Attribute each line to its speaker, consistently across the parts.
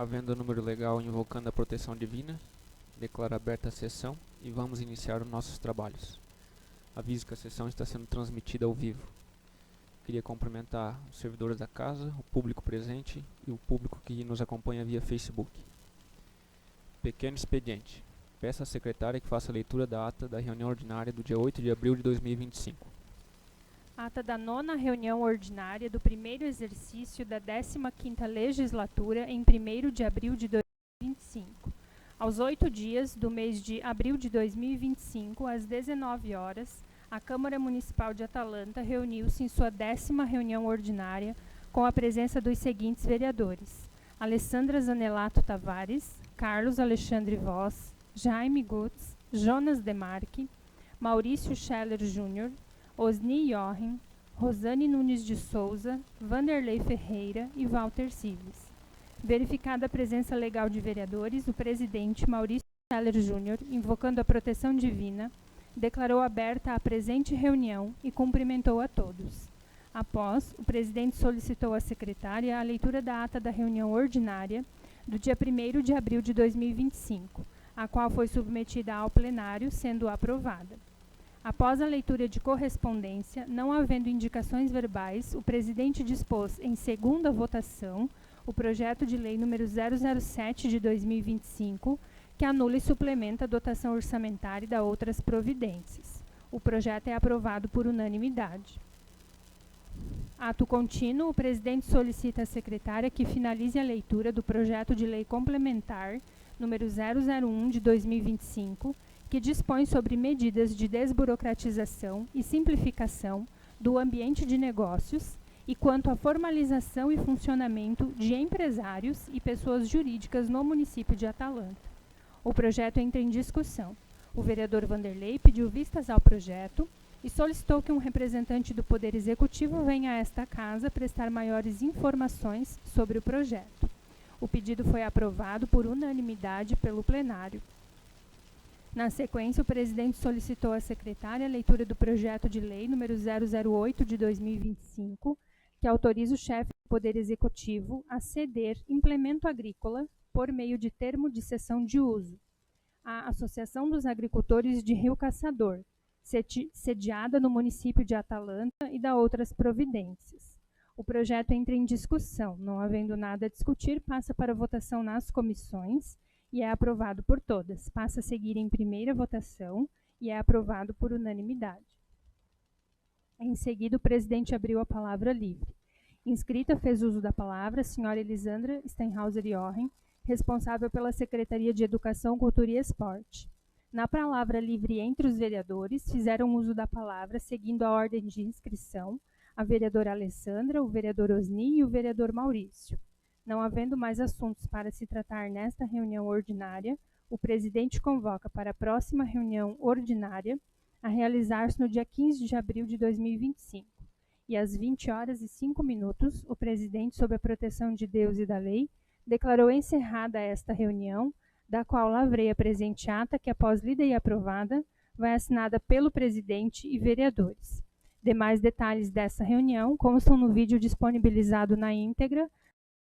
Speaker 1: Havendo número legal invocando a proteção divina, declaro aberta a sessão e vamos iniciar os nossos trabalhos. Aviso que a sessão está sendo transmitida ao vivo. Queria cumprimentar os servidores da casa, o público presente e o público que nos acompanha via Facebook. Pequeno expediente. Peço à secretária que faça a leitura da ata da reunião ordinária do dia 8 de abril de 2025.
Speaker 2: Ata da 9ª reunião ordinária do primeiro exercício da 15ª legislatura em 1º de abril de 2025. Aos 8 dias do mês de abril de 2025, às 19 horas, a Câmara Municipal de Atalanta reuniu-se em sua 10ª reunião ordinária com a presença dos seguintes vereadores: Alessandra Zanelato Tavares, Carlos Alexandre Voss, Jaime Gutz, Jonas Demarque, Maurício Scheller Jr., Osni Jochen, Rosane Nunes de Souza, Vanderlei Ferreira e Walter Cives. Verificada a presença legal de vereadores, o presidente Maurício Scheller Jr., invocando a proteção divina, declarou aberta a presente reunião e cumprimentou a todos. Após, o presidente solicitou à secretária a leitura da ata da reunião ordinária do dia 1º de abril de 2025, a qual foi submetida ao plenário, sendo aprovada. Após a leitura de correspondência, não havendo indicações verbais, o presidente dispôs, em segunda votação, o projeto de lei número 007 de 2025, que anula e suplementa a dotação orçamentária e dá outras providências. O projeto é aprovado por unanimidade. Ato contínuo, o presidente solicita à secretária que finalize a leitura do projeto de lei complementar número 001 de 2025, que dispõe sobre medidas de desburocratização e simplificação do ambiente de negócios e quanto à formalização e funcionamento de empresários e pessoas jurídicas no município de Atalanta. O projeto entra em discussão. O vereador Vanderlei pediu vistas ao projeto e solicitou que um representante do Poder Executivo venha a esta casa prestar maiores informações sobre o projeto. O pedido foi aprovado por unanimidade pelo plenário. Na sequência, o presidente solicitou à secretária a leitura do projeto de lei número 008 de 2025, que autoriza o chefe do Poder Executivo a ceder implemento agrícola por meio de termo de cessão de uso à Associação dos Agricultores de Rio Caçador, sediada no município de Atalanta, e dá outras providências. O projeto entra em discussão. Não havendo nada a discutir, passa para votação nas comissões e é aprovado por todas. Passa a seguir em primeira votação e é aprovado por unanimidade. Em seguida, o presidente abriu a palavra livre. Inscrita fez uso da palavra a senhora Elisandra Stenhauser Jochen, responsável pela Secretaria de Educação, Cultura e Esporte. Na palavra livre entre os vereadores, fizeram uso da palavra, seguindo a ordem de inscrição, a vereadora Alessandra, o vereador Osni e o vereador Maurício. Não havendo mais assuntos para se tratar nesta reunião ordinária, o presidente convoca para a próxima reunião ordinária, a realizar-se no dia 15 de abril de 2025. E às 20h05, o presidente, sob a proteção de Deus e da lei, declarou encerrada esta reunião, da qual lavrei a presente ata, que após lida e aprovada, vai assinada pelo presidente e vereadores. Demais detalhes dessa reunião constam no vídeo disponibilizado na íntegra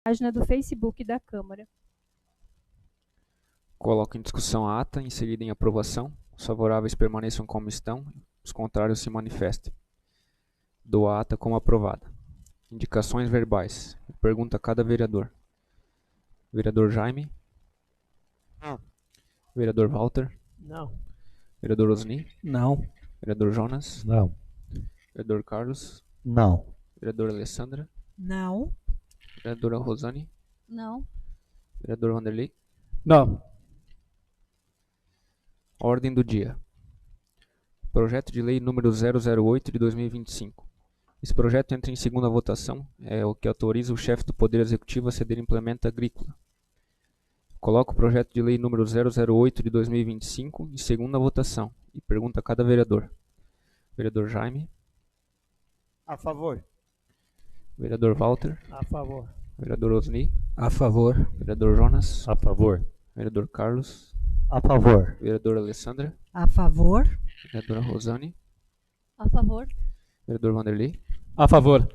Speaker 2: página do Facebook da Câmara.
Speaker 1: Coloco em discussão a ata, inserida em aprovação. Os favoráveis permaneçam como estão, os contrários se manifestem. Dou a ata como aprovada. Indicações verbais. Pergunta a cada vereador. Vereador Jaime?
Speaker 3: Não.
Speaker 1: Vereador Walter?
Speaker 3: Não.
Speaker 1: Vereador Osni?
Speaker 3: Não.
Speaker 1: Vereador Jonas?
Speaker 3: Não.
Speaker 1: Vereador Carlos?
Speaker 3: Não.
Speaker 1: Vereadora Alessandra?
Speaker 4: Não.
Speaker 1: Vereadora Rosane?
Speaker 4: Não.
Speaker 1: Vereador Vanderlei?
Speaker 3: Não.
Speaker 1: Ordem do dia. Projeto de lei número 008 de 2025. Esse projeto entra em segunda votação, é o que autoriza o chefe do Poder Executivo a ceder implemento agrícola. Coloco o projeto de lei número 008 de 2025 em segunda votação e pergunto a cada vereador. Vereador Jaime?
Speaker 3: A favor.
Speaker 1: Vereador Walter?
Speaker 3: A favor.
Speaker 1: Vereador Osni?
Speaker 3: A favor.
Speaker 1: Vereador Jonas?
Speaker 3: A favor.
Speaker 1: Vereador Carlos?
Speaker 3: A favor.
Speaker 1: Vereadora Alessandra?
Speaker 4: A favor.
Speaker 1: Vereadora Rosane?
Speaker 4: A favor.
Speaker 1: Vereador Vanderlei?
Speaker 3: A favor.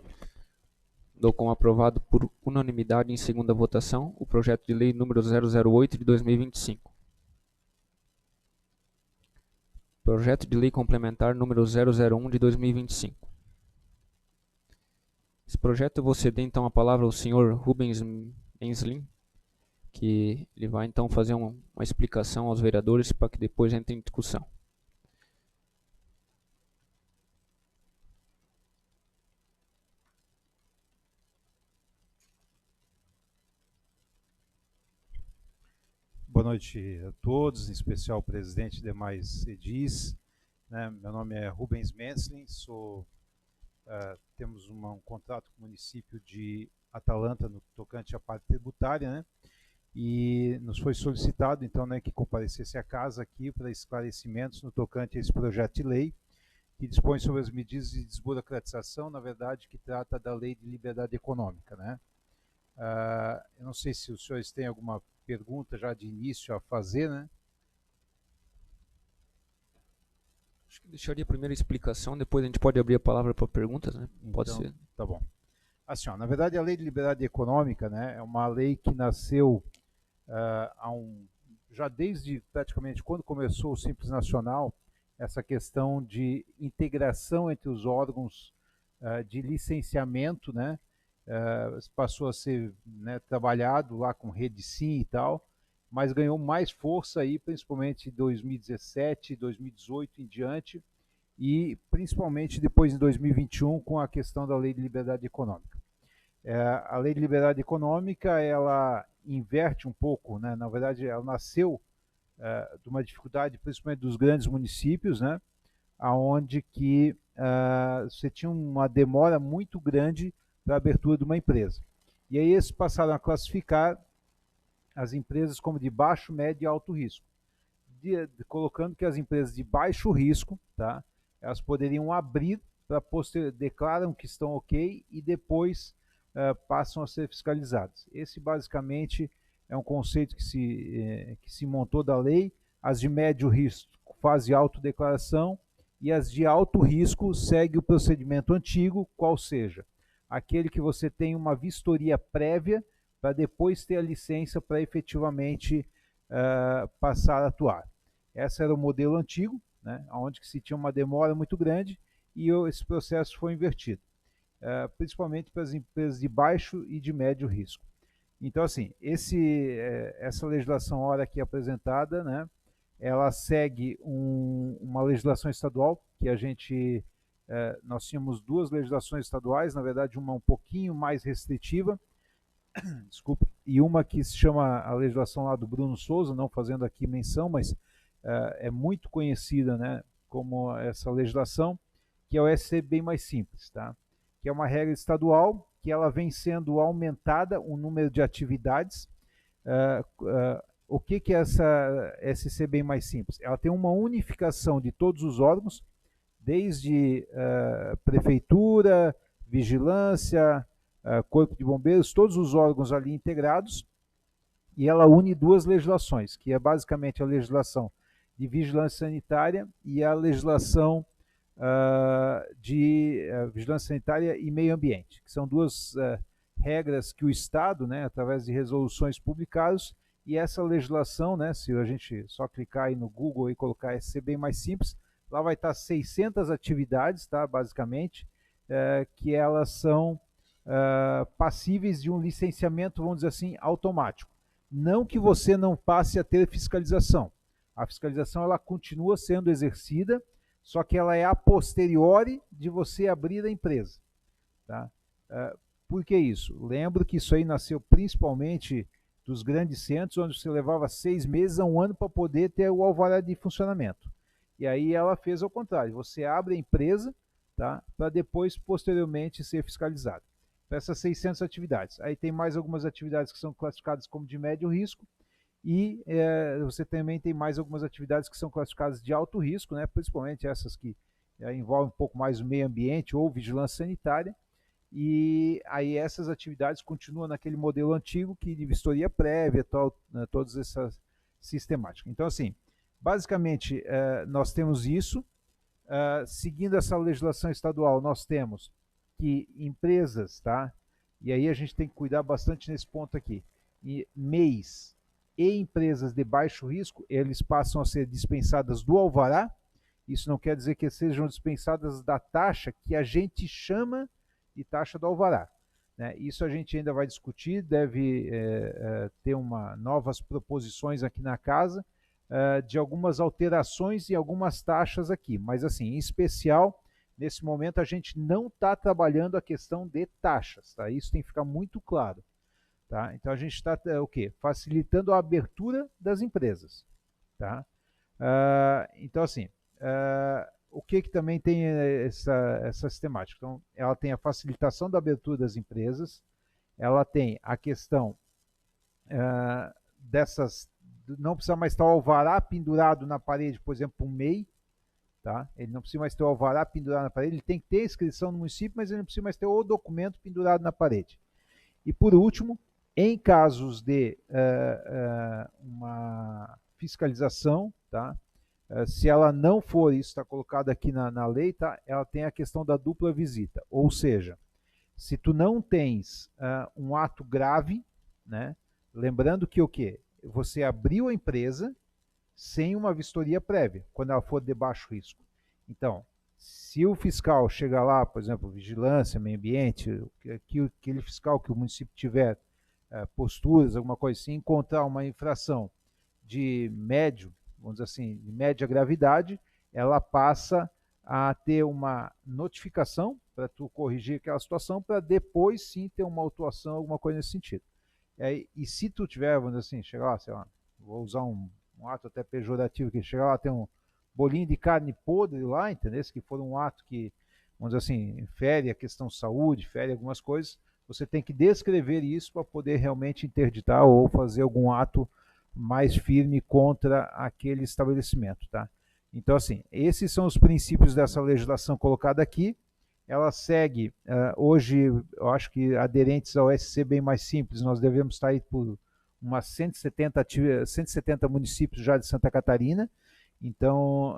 Speaker 1: Dou como aprovado por unanimidade em segunda votação o projeto de lei número 008 de 2025. Projeto de lei complementar número 001 de 2025. Esse projeto eu vou ceder então a palavra ao senhor Rubens Enslin, que ele vai então fazer uma explicação aos vereadores para que depois entre em discussão.
Speaker 4: Boa noite a todos, em especial o presidente e demais edis. Meu nome é Rubens Menslin, temos um contrato com o município de Atalanta no tocante à parte tributária, né? E nos foi solicitado então, né, que comparecesse à casa aqui para esclarecimentos no tocante a esse projeto de lei que dispõe sobre as medidas de desburocratização, na verdade que trata da Lei de Liberdade Econômica, né? Eu não sei se os senhores têm alguma pergunta já de início a fazer, né?
Speaker 1: Acho que deixaria a primeira explicação, depois a gente pode abrir a palavra para perguntas, né? Pode
Speaker 4: Então,
Speaker 1: ser.
Speaker 4: Tá bom. Assim, na verdade, a Lei de Liberdade Econômica, né, é uma lei que nasceu já desde praticamente quando começou o Simples Nacional, essa questão de integração entre os órgãos de licenciamento, né, passou a ser, né, trabalhado lá com rede sim e tal, mas ganhou mais força aí, principalmente em 2017, 2018 em diante, e principalmente depois em 2021 com a questão da Lei de Liberdade Econômica. A Lei de Liberdade Econômica, ela inverte um pouco, né? Na verdade, ela nasceu de uma dificuldade, principalmente dos grandes municípios, né? Onde que você tinha uma demora muito grande para a abertura de uma empresa. E aí eles passaram a classificar as empresas como de baixo, médio e alto risco, colocando que as empresas de baixo risco, tá, elas poderiam abrir para declaram que estão ok e depois passam a ser fiscalizadas. Esse basicamente é um conceito que se montou da lei. As de médio risco fazem autodeclaração e as de alto risco seguem o procedimento antigo, qual seja, aquele que você tem uma vistoria prévia para depois ter a licença para efetivamente passar a atuar. Esse era o modelo antigo, né, onde se tinha uma demora muito grande e esse processo foi invertido, principalmente para as empresas de baixo e de médio risco. Então, assim, essa legislação, hora aqui apresentada, né, ela segue uma legislação estadual que nós tínhamos duas legislações estaduais, na verdade uma um pouquinho mais restritiva, desculpa, e uma que se chama a legislação lá do Bruno Souza, não fazendo aqui menção, mas é muito conhecida, né, como essa legislação, que é o SC bem mais simples, tá? Que é uma regra estadual que ela vem sendo aumentada o número de atividades. O que é essa SC bem mais simples? Ela tem uma unificação de todos os órgãos, desde prefeitura, vigilância, corpo de bombeiros, todos os órgãos ali integrados, e ela une duas legislações, que é basicamente a legislação de vigilância sanitária e a legislação de vigilância sanitária e meio ambiente, que são duas regras que o Estado, né, através de resoluções publicadas, e essa legislação, né, se a gente só clicar aí no Google e colocar SC bem mais simples, lá vai estar 600 atividades, tá, basicamente, que elas são passíveis de um licenciamento, vamos dizer assim, automático. Não que você não passe a ter fiscalização. A fiscalização ela continua sendo exercida, só que ela é a posteriori de você abrir a empresa. Tá? Por que isso? Lembro que isso aí nasceu principalmente dos grandes centros, onde você levava 6 meses a 1 ano para poder ter o alvará de funcionamento. E aí ela fez ao contrário, você abre a empresa, tá, para depois, posteriormente, ser fiscalizado. Para essas 600 atividades. Aí tem mais algumas atividades que são classificadas como de médio risco, e você também tem mais algumas atividades que são classificadas de alto risco, né, principalmente essas que envolvem um pouco mais o meio ambiente ou vigilância sanitária, e aí essas atividades continuam naquele modelo antigo que de vistoria prévia, né, todas essas sistemáticas. Então, assim, basicamente, nós temos isso. Seguindo essa legislação estadual, nós temos que empresas, tá, E aí a gente tem que cuidar bastante nesse ponto aqui. E MEIs e empresas de baixo risco, eles passam a ser dispensadas do alvará. Isso não quer dizer que sejam dispensadas da taxa que a gente chama de taxa do alvará, né? Isso a gente ainda vai discutir, deve ter novas proposições aqui na casa, de algumas alterações e algumas taxas aqui, mas assim, em especial, nesse momento a gente não está trabalhando a questão de taxas, tá? Isso tem que ficar muito claro, tá? Então a gente está o quê? Facilitando a abertura das empresas, tá? Então assim, o que também tem essa sistemática? Então, ela tem a facilitação da abertura das empresas, ela tem a questão não precisa mais estar o alvará pendurado na parede, por exemplo, um MEI, tá? Ele não precisa mais ter o alvará pendurado na parede, ele tem que ter inscrição no município, mas ele não precisa mais ter o documento pendurado na parede. E por último, em casos de uma fiscalização, tá? Se ela não for, isso está colocado aqui na lei, tá? Ela tem a questão da dupla visita, ou seja, se tu não tens um ato grave, né? Lembrando que o quê? Você abriu a empresa sem uma vistoria prévia, quando ela for de baixo risco. Então, se o fiscal chegar lá, por exemplo, vigilância, meio ambiente, aquele fiscal que o município tiver posturas, alguma coisa assim, encontrar uma infração de médio, vamos dizer assim, de média gravidade, ela passa a ter uma notificação para tu corrigir aquela situação, para depois sim ter uma autuação, alguma coisa nesse sentido. E se tu tiver, vamos dizer assim, chegar lá, sei lá, vou usar um ato até pejorativo, que chegar lá, tem um bolinho de carne podre lá, entendeu? Que for um ato que, vamos dizer assim, fere a questão saúde, fere algumas coisas, você tem que descrever isso para poder realmente interditar ou fazer algum ato mais firme contra aquele estabelecimento, tá? Então, assim, esses são os princípios dessa legislação colocada aqui. Ela segue, hoje, eu acho que aderentes ao SC bem mais simples, nós devemos estar aí por umas 170 municípios já de Santa Catarina. Então,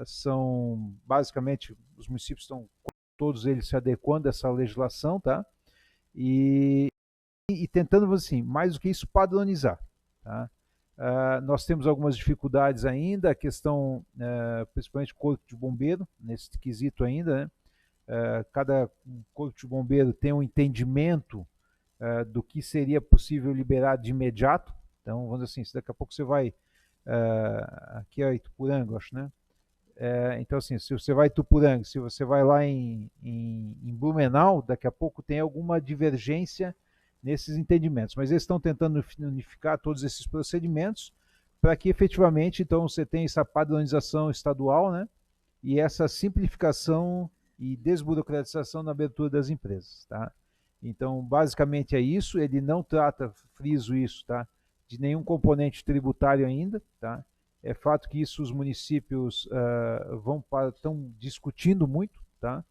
Speaker 4: são basicamente, os municípios estão todos eles se adequando a essa legislação, tá? E tentando, assim, mais do que isso, padronizar, tá? Nós temos algumas dificuldades ainda, a questão, principalmente corpo de bombeiro, nesse quesito ainda, né? Cada corpo de bombeiro tem um entendimento do que seria possível liberar de imediato. Então, vamos dizer assim, se daqui a pouco você vai aqui é Ituporanga, acho, né? Então, assim, se você vai em Ituporanga, se você vai lá em Blumenau, daqui a pouco tem alguma divergência nesses entendimentos. Mas eles estão tentando unificar todos esses procedimentos para que efetivamente, então, você tenha essa padronização estadual, né? E essa simplificação e desburocratização na abertura das empresas, tá? Então, basicamente é isso. Ele não trata, friso isso, tá, de nenhum componente tributário ainda, tá? É fato que isso os municípios estão discutindo muito, tá?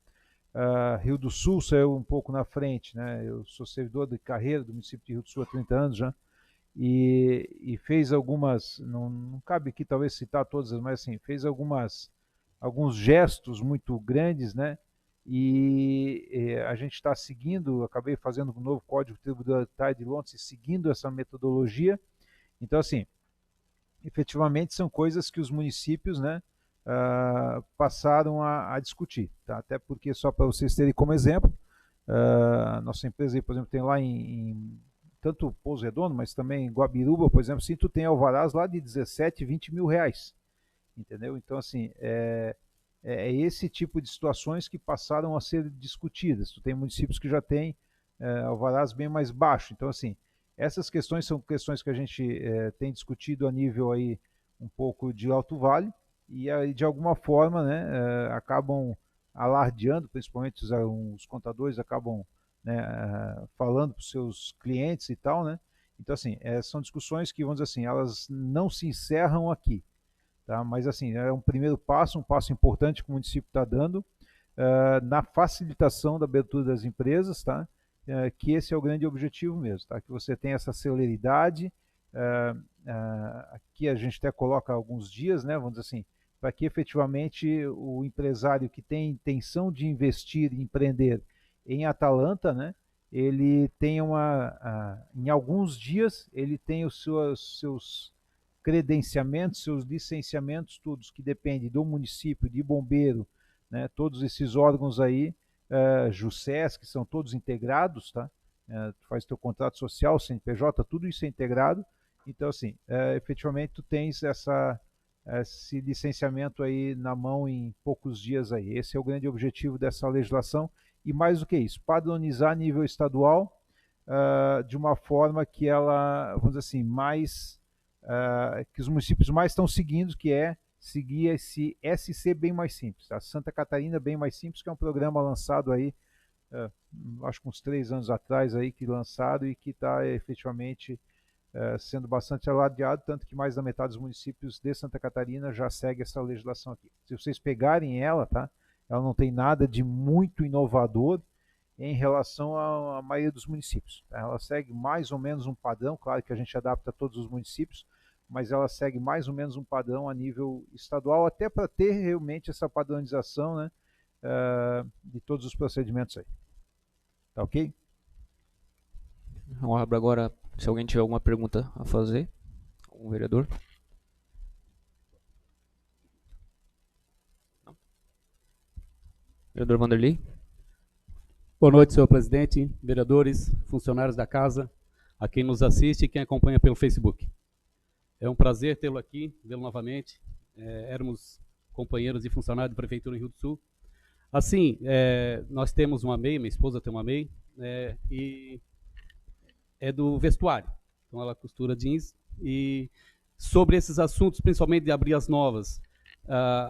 Speaker 4: Rio do Sul saiu um pouco na frente, né? Eu sou servidor de carreira do município de Rio do Sul há 30 anos já, e fez algumas, não cabe aqui talvez citar todas, mas assim, fez alguns gestos muito grandes, né? E a gente está seguindo, acabei fazendo um novo Código Tributário de Londres, seguindo essa metodologia. Então, assim, efetivamente são coisas que os municípios, né, passaram a discutir, tá? Até porque, só para vocês terem como exemplo, a nossa empresa aí, por exemplo, tem lá em tanto Pouso Redondo, mas também em Guabiruba, por exemplo, sim, tu tem alvarás lá de 17, 20 mil reais, entendeu? Então, assim, é esse tipo de situações que passaram a ser discutidas. Tu tem municípios que já têm alvarás bem mais baixos. Então, assim, essas questões são questões que a gente tem discutido a nível aí um pouco de Alto Vale e aí, de alguma forma, né, acabam alardeando, principalmente os contadores acabam, né, falando para os seus clientes e tal, né? Então, assim, são discussões que, vamos dizer assim, elas não se encerram aqui. Tá? Mas, assim, é um primeiro passo, um passo importante que o município está dando na facilitação da abertura das empresas, tá? Que esse é o grande objetivo mesmo, tá? Que você tenha essa celeridade. Aqui a gente até coloca alguns dias, né? Vamos dizer assim, para que efetivamente o empresário que tem intenção de investir e empreender em Atalanta, né? ele tem em alguns dias, ele tem os seus credenciamentos, seus licenciamentos, todos que dependem do município, de bombeiro, né, todos esses órgãos aí, JUSES, que são todos integrados, tá? Tu faz teu contrato social, CNPJ, tudo isso é integrado. Então, assim, efetivamente tu tens esse licenciamento aí na mão em poucos dias aí. Esse é o grande objetivo dessa legislação. E mais do que isso, padronizar a nível estadual de uma forma que ela, vamos dizer assim, que os municípios mais estão seguindo, que é seguir esse SC bem mais simples. A Santa Catarina bem mais simples, que é um programa lançado aí, acho que uns 3 anos atrás aí, que lançado e que está efetivamente sendo bastante alardeado, tanto que mais da metade dos municípios de Santa Catarina já segue essa legislação aqui. Se vocês pegarem ela, tá? Ela não tem nada de muito inovador em relação à maioria dos municípios. Tá? Ela segue mais ou menos um padrão, claro que a gente adapta a todos os municípios, mas ela segue mais ou menos um padrão a nível estadual, até para ter realmente essa padronização, né, de todos os procedimentos aí. Tá ok?
Speaker 1: Eu abro agora, se alguém tiver alguma pergunta a fazer, o vereador. Não. Vereador Vanderlei.
Speaker 3: Boa noite, senhor presidente, vereadores, funcionários da casa, a quem nos assiste e quem acompanha pelo Facebook. É um prazer tê-lo aqui, vê-lo novamente. Éramos companheiros e funcionários da Prefeitura do Rio do Sul. Assim, nós temos uma MEI, minha esposa tem uma MEI, e é do vestuário. Então ela costura jeans. E sobre esses assuntos, principalmente de abrir as novas,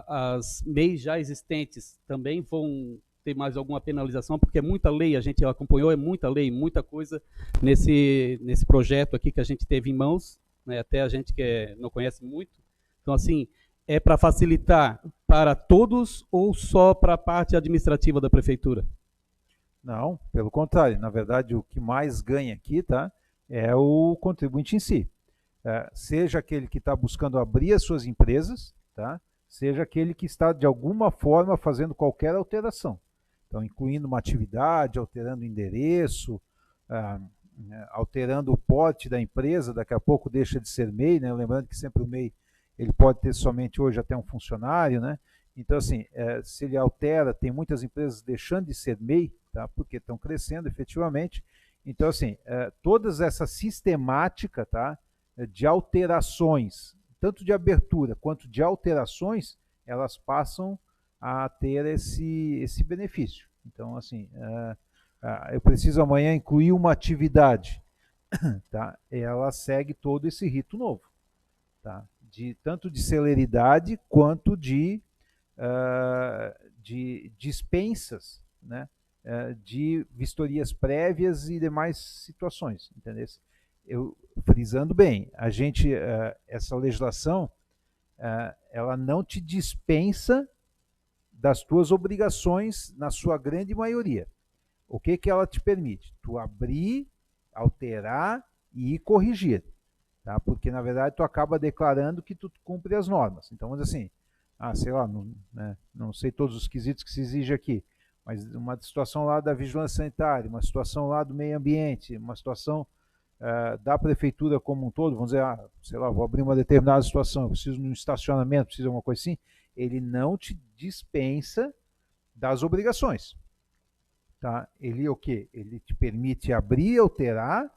Speaker 3: as MEIs já existentes também vão ter mais alguma penalização, porque é muita lei, a gente acompanhou, é muita lei, muita coisa nesse projeto aqui que a gente teve em mãos, né, até a gente que não conhece muito. Então, assim, é para facilitar para todos ou só para a parte administrativa da prefeitura?
Speaker 4: Não, pelo contrário. Na verdade, o que mais ganha aqui, tá, é o contribuinte em si. Seja aquele que está buscando abrir as suas empresas, tá, seja aquele que está, de alguma forma, fazendo qualquer alteração. Então, incluindo uma atividade, alterando o endereço, alterando o porte da empresa, daqui a pouco deixa de ser MEI, né? Lembrando que sempre o MEI ele pode ter somente hoje até um funcionário, né? Então, assim, se ele altera, tem muitas empresas deixando de ser MEI, tá? Porque estão crescendo efetivamente. Então, assim, todas essa sistemática, tá, de alterações, tanto de abertura quanto de alterações, elas passam a ter esse benefício. Então, assim, eu preciso amanhã incluir uma atividade, tá? Ela segue todo esse rito novo, tá? Tanto de celeridade quanto de dispensas, né? De vistorias prévias e demais situações, entendeu? Eu frisando bem, a gente, essa legislação, ela não te dispensa das tuas obrigações na sua grande maioria. O que ela te permite? Tu abrir, alterar e ir corrigir. Tá? Porque, na verdade, tu acaba declarando que tu cumpre as normas. Então, vamos dizer assim, sei lá, não sei todos os quesitos que se exige aqui, mas uma situação lá da vigilância sanitária, uma situação lá do meio ambiente, uma situação da prefeitura como um todo, vamos dizer, sei lá, vou abrir uma determinada situação, eu preciso de um estacionamento, preciso de alguma coisa assim, ele não te dispensa das obrigações. Tá? Ele o quê? Ele te permite abrir, alterar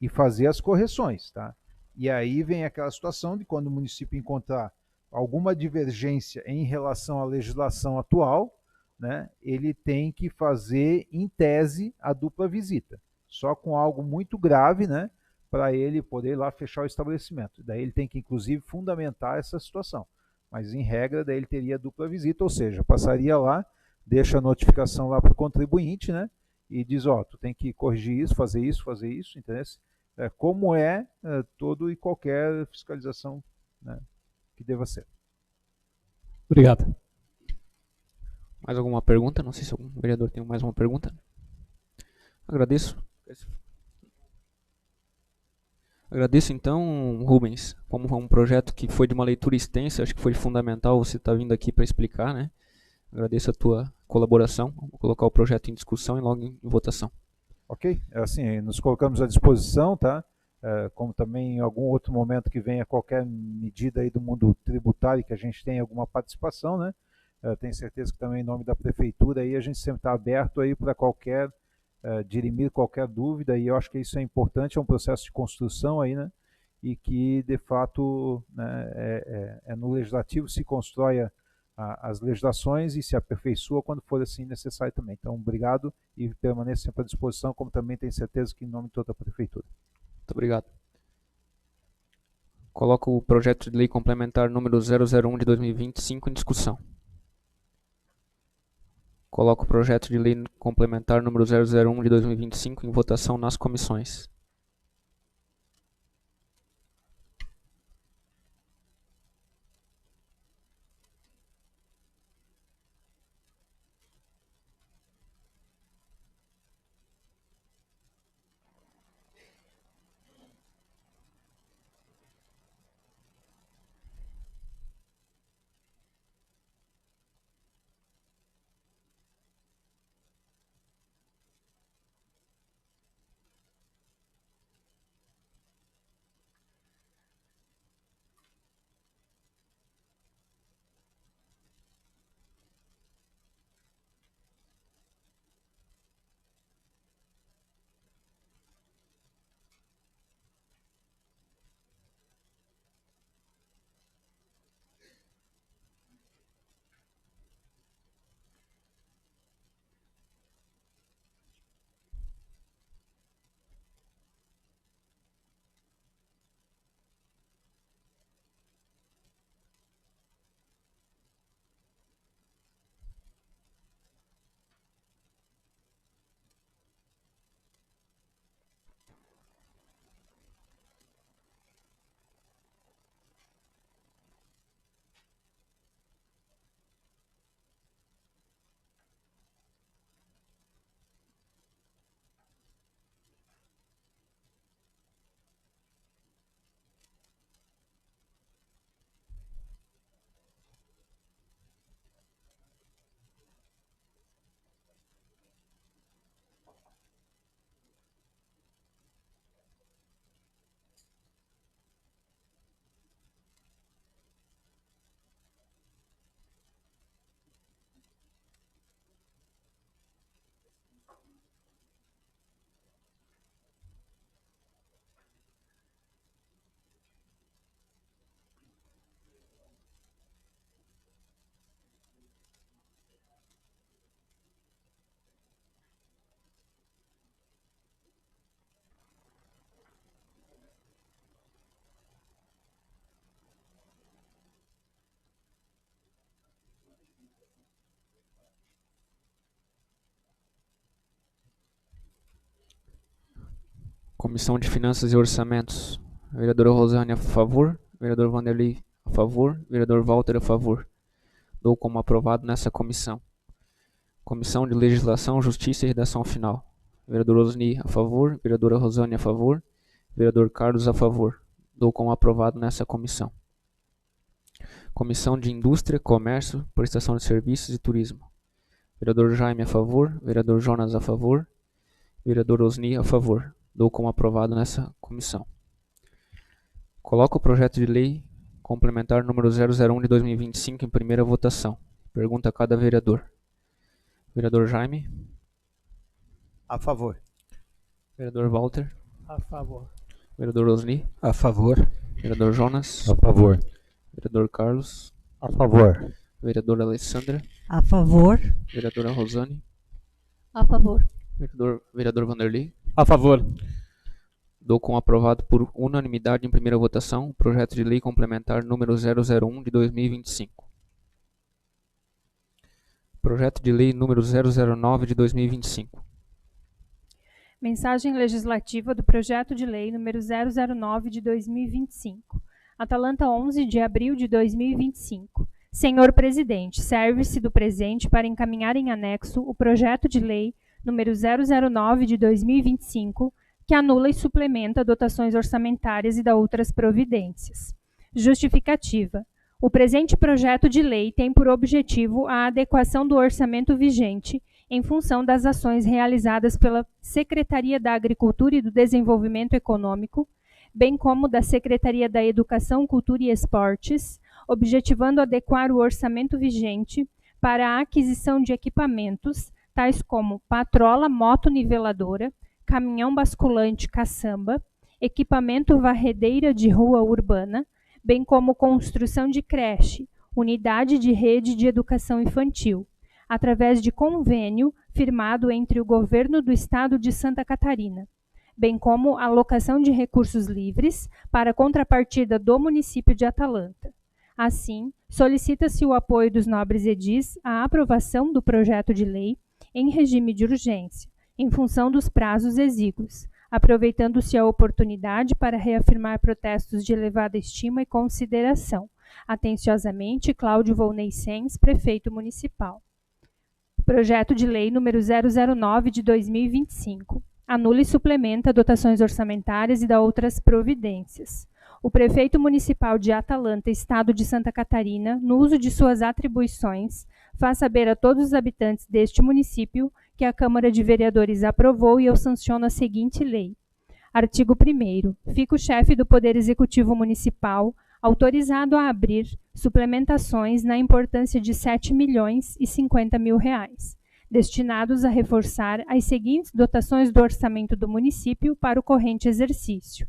Speaker 4: e fazer as correções. Tá? E aí vem aquela situação de quando o município encontrar alguma divergência em relação à legislação atual, né, ele tem que fazer, em tese, a dupla visita. Só com algo muito grave, né, para ele poder ir lá fechar o estabelecimento. Daí ele tem que, inclusive, fundamentar essa situação. Mas, em regra, daí ele teria dupla visita, ou seja, passaria lá, deixa a notificação lá para o contribuinte, né, e diz, tu tem que corrigir isso, fazer isso, entendeu? Como todo e qualquer fiscalização, né, que deva ser.
Speaker 3: Obrigado.
Speaker 1: Mais alguma pergunta? Não sei se algum vereador tem mais uma pergunta. Agradeço. Agradeço então, Rubens, como é um projeto que foi de uma leitura extensa, acho que foi fundamental você estar vindo aqui para explicar, né? Agradeço a tua colaboração. Vou colocar o projeto em discussão e logo em votação.
Speaker 4: Ok? Assim, nos colocamos à disposição, tá? Como também em algum outro momento que venha qualquer medida aí do mundo tributário que a gente tenha alguma participação, né? Tenho certeza que também em nome da prefeitura aí a gente sempre está aberto aí para qualquer dirimir qualquer dúvida, e eu acho que isso é importante, é um processo de construção aí, né? E que de fato, né, no legislativo se constrói as legislações e se aperfeiçoa quando for assim necessário também. Então, obrigado e permaneço sempre à disposição, como também tenho certeza que em nome de toda a prefeitura.
Speaker 1: Muito obrigado. Coloco o projeto de lei complementar número 001 de 2025 em discussão. Coloco o projeto de lei complementar número 001 de 2025 em votação nas comissões. Comissão de Finanças e Orçamentos. Vereadora Rosane a favor. Vereador Vanderlei a favor. Vereador Walter a favor. Dou como aprovado nessa comissão. Comissão de Legislação, Justiça e Redação Final. Vereador Osni a favor. Vereadora Rosane a favor. Vereador Carlos a favor. Dou como aprovado nessa comissão. Comissão de Indústria, Comércio, Prestação de Serviços e Turismo. Vereador Jaime a favor. Vereador Jonas a favor. Vereador Osni a favor. Dou como aprovado nessa comissão. Coloco o projeto de lei complementar número 001 de 2025 em primeira votação. Pergunta a cada vereador. Vereador Jaime.
Speaker 5: A favor.
Speaker 1: Vereador Walter.
Speaker 5: A favor.
Speaker 1: Vereador Osni.
Speaker 5: A favor.
Speaker 1: Vereador Jonas.
Speaker 5: A favor.
Speaker 1: Vereador Carlos.
Speaker 5: A favor.
Speaker 1: Vereadora Alessandra.
Speaker 6: A favor.
Speaker 1: Vereadora Rosane.
Speaker 6: A favor.
Speaker 1: Vereador Vanderlei.
Speaker 5: A favor.
Speaker 1: Dou como aprovado por unanimidade em primeira votação o projeto de lei complementar número 001 de 2025. Projeto de lei número 009 de 2025.
Speaker 2: Mensagem legislativa do projeto de lei número 009 de 2025. Atalanta, 11 de abril de 2025. Senhor Presidente, serve-se do presente para encaminhar em anexo o projeto de lei número 009 de 2025, que anula e suplementa dotações orçamentárias e da outras providências. Justificativa. O presente projeto de lei tem por objetivo a adequação do orçamento vigente em função das ações realizadas pela Secretaria da Agricultura e do Desenvolvimento Econômico, bem como da Secretaria da Educação, Cultura e Esportes, objetivando adequar o orçamento vigente para a aquisição de equipamentos, tais como patrola moto-niveladora, caminhão basculante caçamba, equipamento varredeira de rua urbana, bem como construção de creche, unidade de rede de educação infantil, através de convênio firmado entre o Governo do Estado de Santa Catarina, bem como alocação de recursos livres para contrapartida do município de Atalanta. Assim, solicita-se o apoio dos nobres edis à aprovação do projeto de lei em regime de urgência, em função dos prazos exíguos, aproveitando-se a oportunidade para reafirmar protestos de elevada estima e consideração. Atenciosamente, Cláudio Volney Sens, Prefeito Municipal. Projeto de Lei número 009 de 2025. Anula e suplementa dotações orçamentárias e dá outras providências. O Prefeito Municipal de Atalanta, Estado de Santa Catarina, no uso de suas atribuições, faz saber a todos os habitantes deste município que a Câmara de Vereadores aprovou e eu sanciono a seguinte lei. Artigo 1º. Fica o chefe do Poder Executivo Municipal autorizado a abrir suplementações na importância de R$ 7.050.000, destinados a reforçar as seguintes dotações do orçamento do município para o corrente exercício.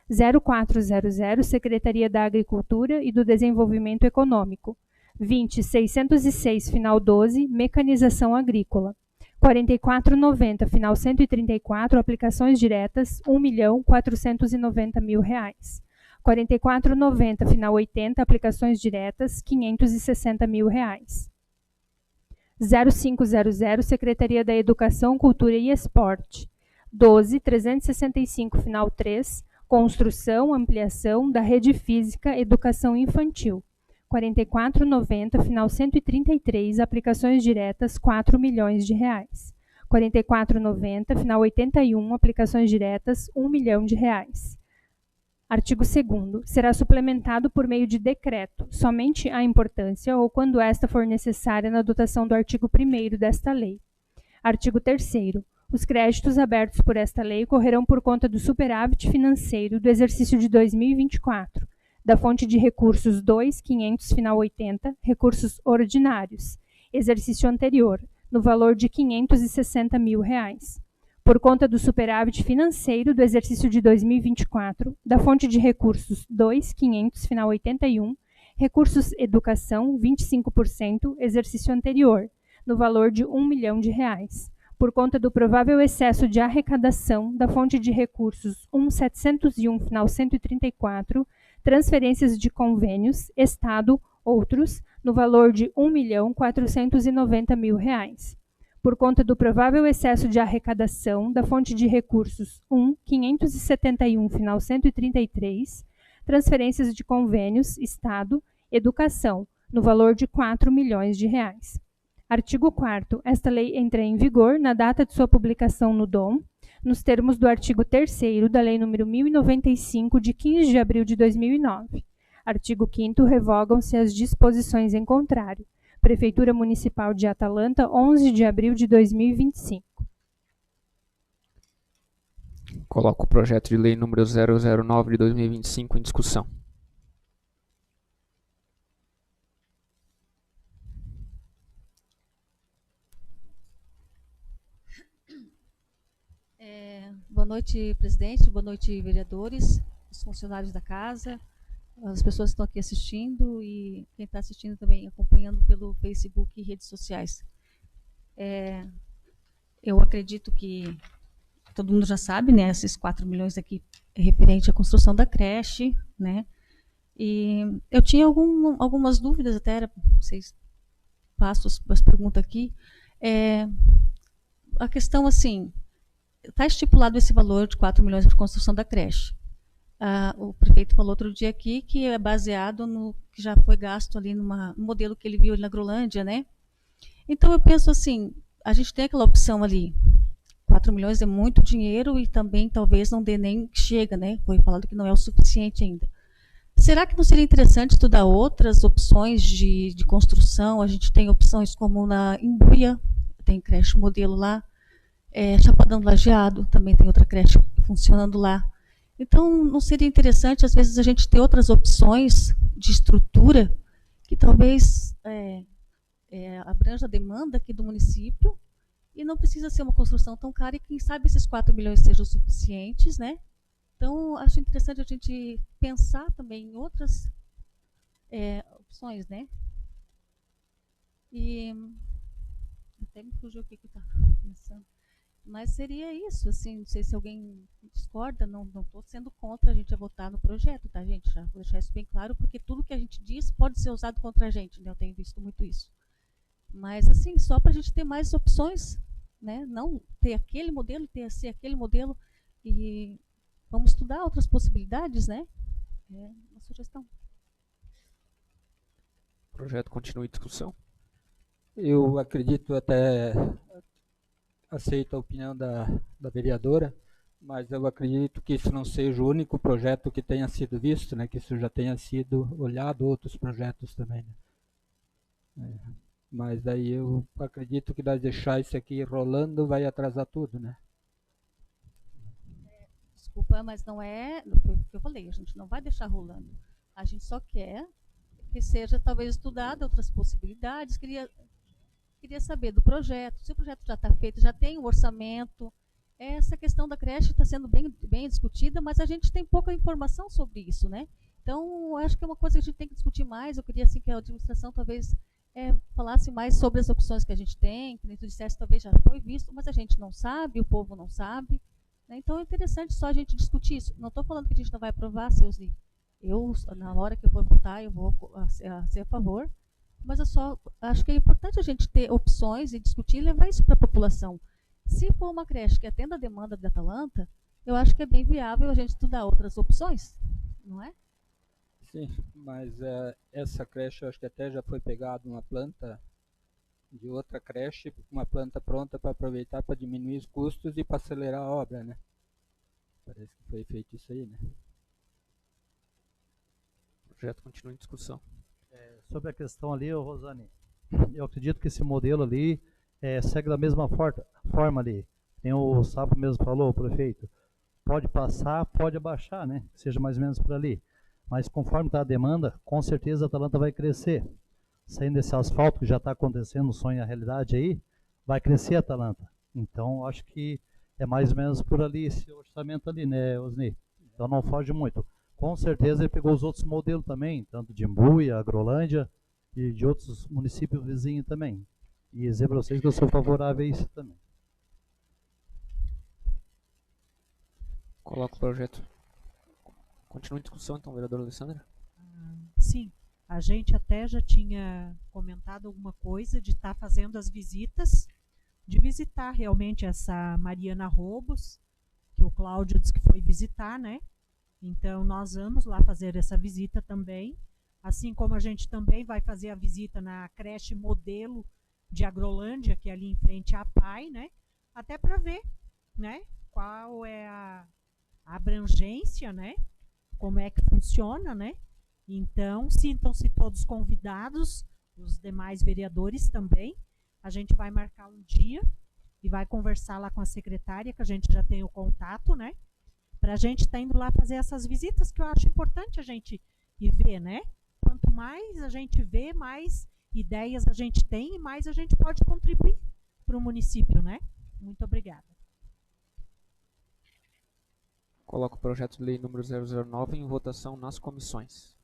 Speaker 2: 0400, Secretaria da Agricultura e do Desenvolvimento Econômico. 20.606, final 12, Mecanização Agrícola. 44,90, final 134, Aplicações Diretas, R$ 1.490.000. 44,90, final 80, Aplicações Diretas, R$ 560.000. 0500, Secretaria da Educação, Cultura e Esporte. 12.365, final 3, Construção, Ampliação da Rede Física, Educação Infantil. 44,90, final 133, Aplicações Diretas, R$ 4 milhões. 44,90, final 81, Aplicações Diretas, R$ 1 milhão. Artigo 2º. Será suplementado por meio de decreto, somente a importância ou quando esta for necessária na dotação do artigo 1º desta lei. Artigo 3º. Os créditos abertos por esta lei correrão por conta do superávit financeiro do exercício de 2024, da fonte de recursos 2.500, final 80, recursos ordinários, exercício anterior, no valor de R$ 560.000. Por conta do superávit financeiro do exercício de 2024, da fonte de recursos 2.500, final 81, recursos educação, 25%, exercício anterior, no valor de R$ 1 milhão. Por conta do provável excesso de arrecadação da fonte de recursos 1.701, final 134, transferências de convênios, Estado, outros, no valor de R$ 1.490.000. Por conta do provável excesso de arrecadação da fonte de recursos 1.571, final 133, transferências de convênios, Estado, Educação, no valor de R$ 4 milhões. Artigo 4º. Esta lei entra em vigor na data de sua publicação no DOM, nos termos do artigo 3º da Lei nº 1095, de 15 de abril de 2009. Artigo 5º. Revogam-se as disposições em contrário. Prefeitura Municipal de Atalanta, 11 de abril de 2025.
Speaker 1: Coloco o projeto de lei número 009 de 2025 em discussão.
Speaker 6: Boa noite, presidente. Boa noite, vereadores, os funcionários da casa, as pessoas que estão aqui assistindo e quem está assistindo também, acompanhando pelo Facebook e redes sociais. Eu acredito que todo mundo já sabe, né? Esses 4 milhões aqui é referente à construção da creche, né? E eu tinha algumas dúvidas, até era, vocês passam as perguntas aqui. A questão, assim, está estipulado esse valor de 4 milhões para a construção da creche. O prefeito falou outro dia aqui que é baseado no que já foi gasto ali no modelo que ele viu na Grolândia, né? Então eu penso assim, a gente tem aquela opção ali, 4 milhões é muito dinheiro e também talvez não dê nem chega, né? Foi falado que não é o suficiente ainda. Será que não seria interessante estudar outras opções de construção? A gente tem opções como na Imbuia, tem creche modelo lá. Chapadão do Lajeado também tem outra creche funcionando lá. Então, não seria interessante, às vezes, a gente ter outras opções de estrutura que talvez abranja a demanda aqui do município e não precisa ser uma construção tão cara e quem sabe esses 4 milhões sejam suficientes, né? Então, acho interessante a gente pensar também em outras opções, né? E até me fugiu o que está pensando. Mas seria isso, assim, não sei se alguém discorda, não estou sendo contra a gente votar no projeto, tá, gente? Já vou deixar isso bem claro, porque tudo que a gente diz pode ser usado contra a gente, né? Eu tenho visto muito isso. Mas, assim, só para a gente ter mais opções, né? Não ter aquele modelo, ser aquele modelo, e vamos estudar outras possibilidades, né? É uma sugestão.
Speaker 1: O projeto continua em discussão.
Speaker 7: Eu acredito, até aceito a opinião da vereadora, mas eu acredito que isso não seja o único projeto que tenha sido visto, né? Que isso já tenha sido olhado, outros projetos também, né? Mas aí eu acredito que nós deixar isso aqui rolando vai atrasar tudo, né?
Speaker 6: Desculpa, mas não foi o que eu falei, a gente não vai deixar rolando. A gente só quer que seja talvez estudada outras possibilidades. Queria saber do projeto, se o projeto já está feito, já tem o orçamento. Essa questão da creche está sendo bem discutida, mas a gente tem pouca informação sobre isso, né? Então, acho que é uma coisa que a gente tem que discutir mais. Eu queria assim, que a administração talvez falasse mais sobre as opções que a gente tem, que tu dissesse talvez já foi visto, mas a gente não sabe, o povo não sabe. Né? Então, é interessante só a gente discutir isso. Não estou falando que a gente não vai aprovar, Seuzi. Eu, na hora que eu for votar, eu vou ser a favor. Mas eu só acho que é importante a gente ter opções e discutir e levar isso para a população. Se for uma creche que atenda a demanda da Atalanta, eu acho que é bem viável a gente estudar outras opções, não é?
Speaker 7: Sim, mas essa creche eu acho que até já foi pegada uma planta de outra creche, uma planta pronta para aproveitar para diminuir os custos e para acelerar a obra, né? Parece que foi feito isso aí, né?
Speaker 1: O projeto continua em discussão.
Speaker 5: Sobre a questão ali, Rosane, eu acredito que esse modelo ali segue da mesma forma ali. Tem o Sapo mesmo falou, o prefeito, pode passar, pode abaixar, né? Que seja mais ou menos por ali. Mas conforme está a demanda, com certeza a Atalanta vai crescer. Saindo desse asfalto que já está acontecendo, o sonho e a realidade aí, vai crescer a Atalanta. Então, acho que é mais ou menos por ali esse orçamento ali, né, Osni? Então não foge muito. Com certeza ele pegou os outros modelos também, tanto de Imbuia, Agrolândia e de outros municípios vizinhos também. E dizer para vocês que eu sou favorável a isso também.
Speaker 1: Coloca o projeto. Continua em discussão, então, vereadora Alessandra.
Speaker 8: Sim, a gente até já tinha comentado alguma coisa de estar fazendo as visitas, de visitar realmente essa Mariana Robos, que o Cláudio disse que foi visitar, né? Então, nós vamos lá fazer essa visita também, assim como a gente também vai fazer a visita na creche modelo de Agrolândia, que é ali em frente à PAI, né? Até para ver, né? Qual é a abrangência, né? Como é que funciona, né? Então, sintam-se todos convidados, os demais vereadores também. A gente vai marcar um dia e vai conversar lá com a secretária, que a gente já tem o contato, né? Para a gente estar indo lá fazer essas visitas, que eu acho importante a gente ir ver, né? Quanto mais a gente vê, mais ideias a gente tem e mais a gente pode contribuir para o município, né? Muito obrigada.
Speaker 1: Coloca o projeto de lei número 009 em votação nas comissões.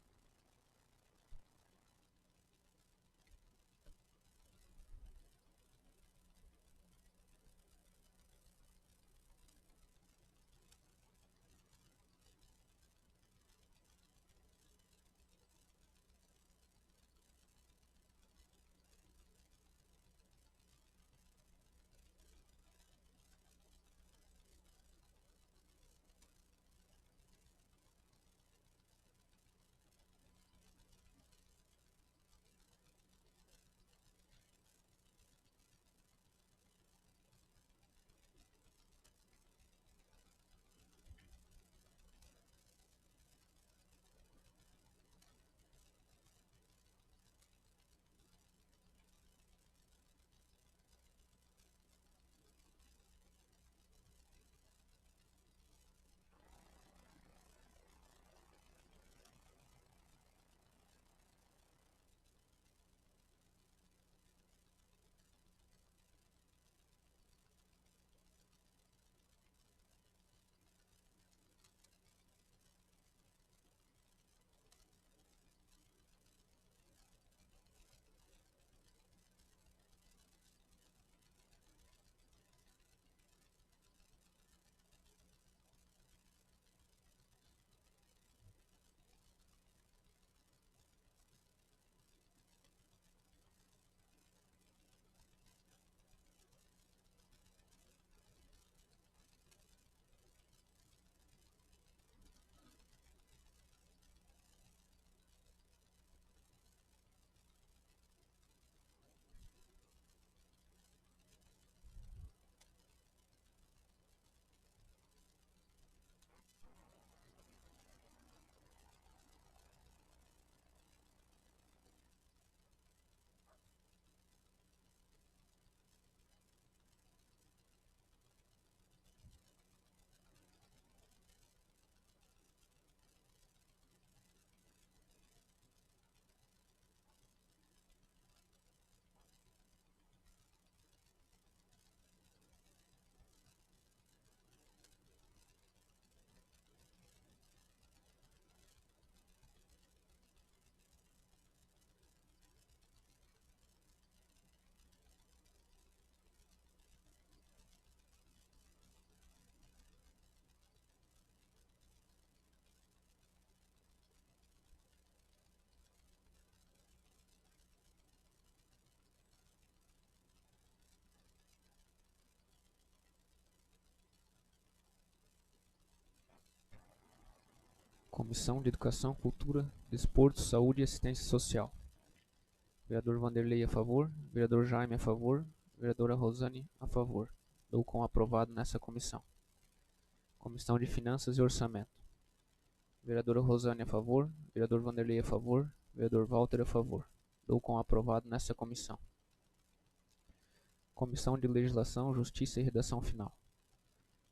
Speaker 1: Comissão de Educação, Cultura, Desporto, Saúde e Assistência Social. Vereador Vanderlei a favor, vereador Jaime a favor, vereadora Rosane a favor. Dou como aprovado nessa comissão. Comissão de Finanças e Orçamento. Vereadora Rosane a favor, vereador Vanderlei a favor, vereador Walter a favor. Dou como aprovado nessa comissão. Comissão de Legislação, Justiça e Redação Final.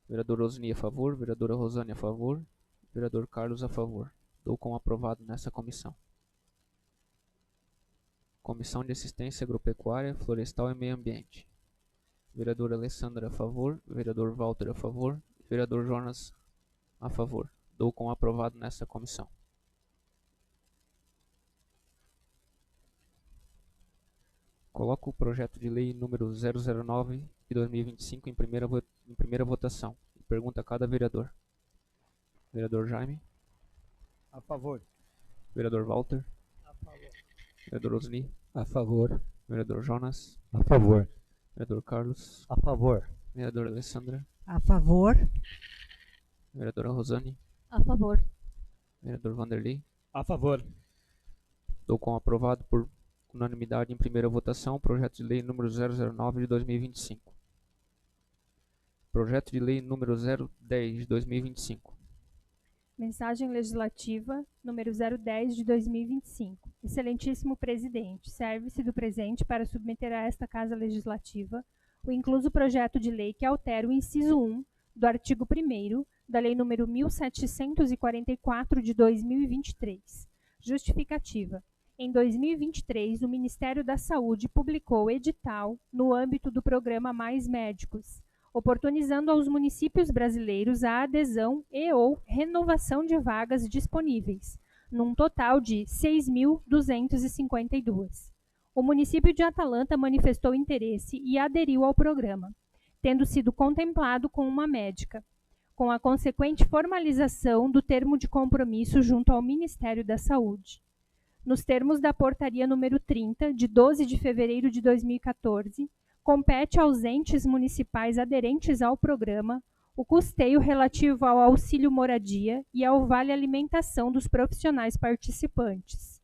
Speaker 1: Vereador Osni a favor, vereadora Rosane a favor, vereador Carlos a favor. Dou como aprovado nessa comissão. Comissão de Assistência Agropecuária, Florestal e Meio Ambiente. Vereadora Alessandra a favor, vereador Walter a favor, vereador Jonas a favor. Dou como aprovado nessa comissão. Coloco o projeto de lei número 009 de 2025 em primeira votação. Pergunta a cada vereador. Vereador Jaime.
Speaker 5: A favor.
Speaker 1: Vereador Walter.
Speaker 5: A favor.
Speaker 1: Vereador Osni.
Speaker 7: A favor.
Speaker 1: Vereador Jonas.
Speaker 5: A favor.
Speaker 1: Vereador Carlos.
Speaker 5: A favor.
Speaker 1: Vereadora Alessandra.
Speaker 8: A favor.
Speaker 1: Vereadora Rosane.
Speaker 6: A favor.
Speaker 1: Vereador Vanderlei.
Speaker 5: A favor.
Speaker 1: Dou como aprovado por unanimidade em primeira votação o projeto de lei número 009 de 2025. Projeto de lei número 010 de 2025.
Speaker 2: Mensagem legislativa número 010 de 2025. Excelentíssimo presidente, serve-se do presente para submeter a esta Casa Legislativa o incluso projeto de lei que altera o inciso 1 do artigo 1º da Lei número 1744 de 2023. Justificativa. Em 2023, o Ministério da Saúde publicou edital no âmbito do programa Mais Médicos, oportunizando aos municípios brasileiros a adesão e ou renovação de vagas disponíveis, num total de 6.252. O município de Atalanta manifestou interesse e aderiu ao programa, tendo sido contemplado com uma médica, com a consequente formalização do termo de compromisso junto ao Ministério da Saúde. Nos termos da Portaria número 30, de 12 de fevereiro de 2014, compete aos entes municipais aderentes ao programa o custeio relativo ao auxílio moradia e ao vale alimentação dos profissionais participantes.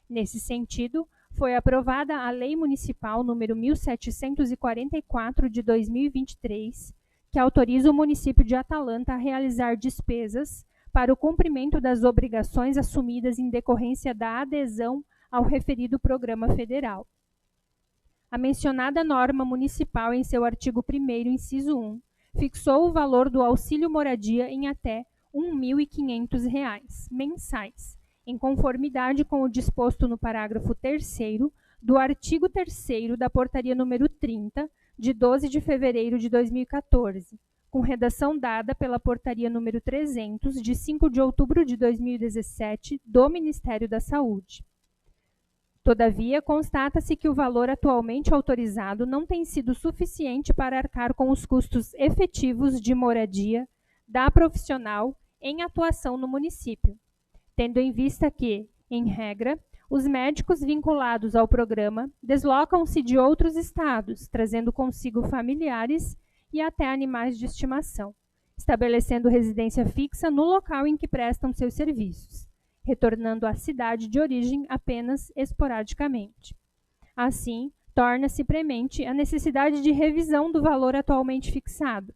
Speaker 2: Nesse sentido, foi aprovada a Lei Municipal número 1744 de 2023, que autoriza o município de Atalanta a realizar despesas para o cumprimento das obrigações assumidas em decorrência da adesão ao referido programa federal. A mencionada norma municipal, em seu artigo 1º, inciso 1, fixou o valor do auxílio moradia em até R$ 1.500 mensais, em conformidade com o disposto no parágrafo 3º do artigo 3º da Portaria número 30, de 12 de fevereiro de 2014, com redação dada pela Portaria número 300, de 5 de outubro de 2017, do Ministério da Saúde. Todavia, constata-se que o valor atualmente autorizado não tem sido suficiente para arcar com os custos efetivos de moradia da profissional em atuação no município, tendo em vista que, em regra, os médicos vinculados ao programa deslocam-se de outros estados, trazendo consigo familiares e até animais de estimação, estabelecendo residência fixa no local em que prestam seus serviços, retornando à cidade de origem apenas esporadicamente. Assim, torna-se premente a necessidade de revisão do valor atualmente fixado,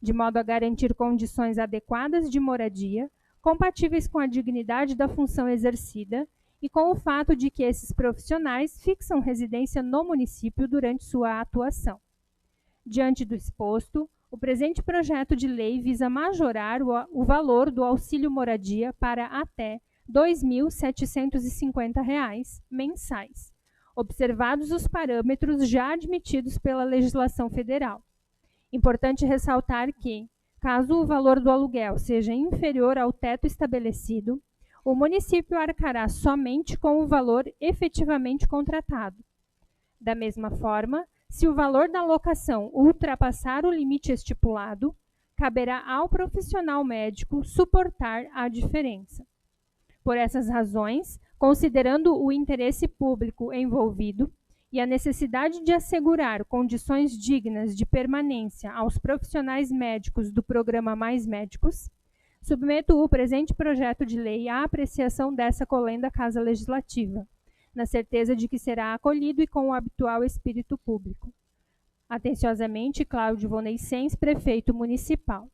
Speaker 2: de modo a garantir condições adequadas de moradia, compatíveis com a dignidade da função exercida e com o fato de que esses profissionais fixam residência no município durante sua atuação. Diante do exposto, o presente projeto de lei visa majorar o valor do auxílio moradia para até R$ 2.750 mensais, observados os parâmetros já admitidos pela legislação federal. Importante ressaltar que, caso o valor do aluguel seja inferior ao teto estabelecido, o município arcará somente com o valor efetivamente contratado. Da mesma forma, se o valor da locação ultrapassar o limite estipulado, caberá ao profissional médico suportar a diferença. Por essas razões, considerando o interesse público envolvido e a necessidade de assegurar condições dignas de permanência aos profissionais médicos do programa Mais Médicos, Submeto o presente projeto de lei à apreciação dessa colenda Casa Legislativa, na certeza de que será acolhido e com o habitual espírito público. Atenciosamente, Cláudio Vonei-Sens, Prefeito Municipal.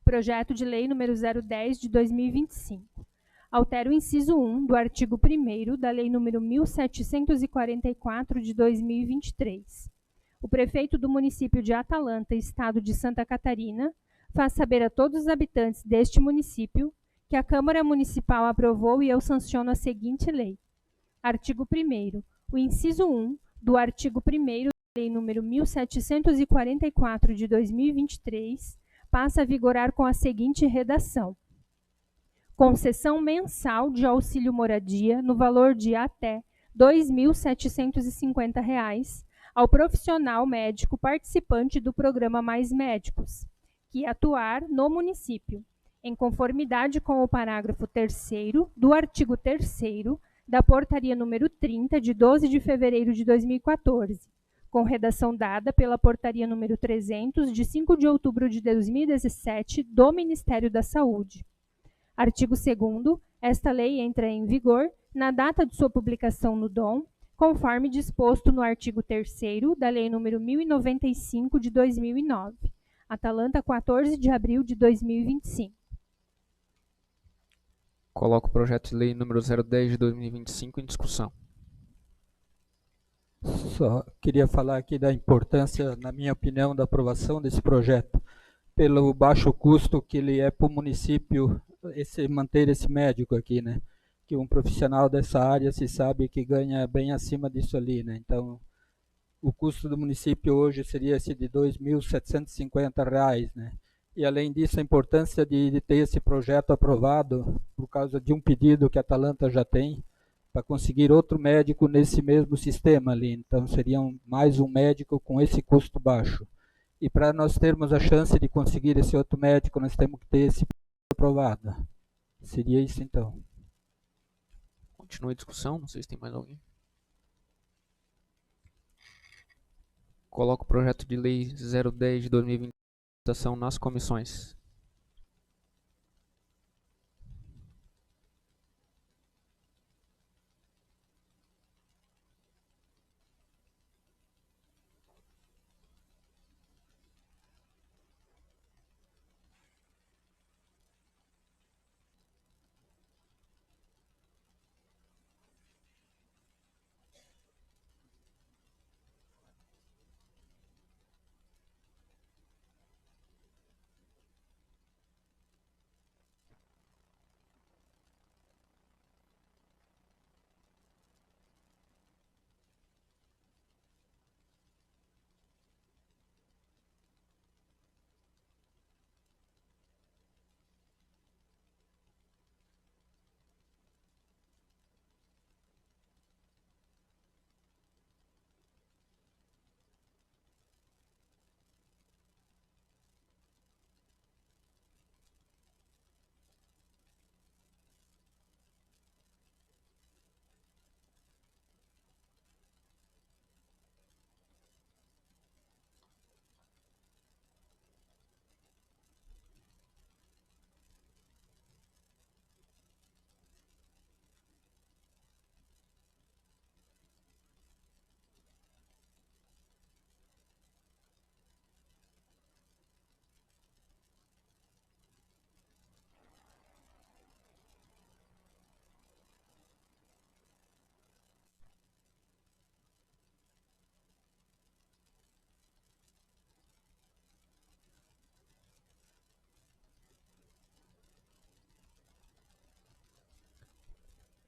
Speaker 2: Projeto de Lei número 010 de 2025. Altera o inciso 1 do artigo 1º da Lei número 1744 de 2023. O prefeito do município de Atalanta, Estado de Santa Catarina, faz saber a todos os habitantes deste município que a Câmara Municipal aprovou e eu sanciono a seguinte lei. Artigo 1º. O inciso 1 do artigo 1º da Lei número 1744 de 2023 passa a vigorar com a seguinte redação. Concessão mensal de auxílio moradia no valor de até R$ 2.750 ao profissional médico participante do programa Mais Médicos, que atuar no município, em conformidade com o parágrafo 3º do artigo 3º da Portaria número 30, de 12 de fevereiro de 2014, com redação dada pela Portaria número 300, de 5 de outubro de 2017, do Ministério da Saúde. Artigo 2º. Esta lei entra em vigor na data de sua publicação no DOM, conforme disposto no artigo 3º da Lei número 1095 de 2009. Atalanta, 14 de abril de 2025.
Speaker 1: Coloco o projeto de lei número 010 de 2025 em discussão.
Speaker 7: Só queria falar aqui da importância, na minha opinião, da aprovação desse projeto, pelo baixo custo que ele é para o município manter esse médico aqui, né? Que um profissional dessa área se sabe que ganha bem acima disso ali, né? Então, o custo do município hoje seria esse de R$ 2.750, né? E além disso, a importância de ter esse projeto aprovado por causa de um pedido que a Atalanta já tem para conseguir outro médico nesse mesmo sistema ali. Então, seria mais um médico com esse custo baixo. E para nós termos a chance de conseguir esse outro médico, nós temos que ter esse aprovado. Seria isso, então.
Speaker 1: Continua a discussão, não sei se tem mais alguém. Coloco o projeto de lei 010 de 2020 em votação nas comissões.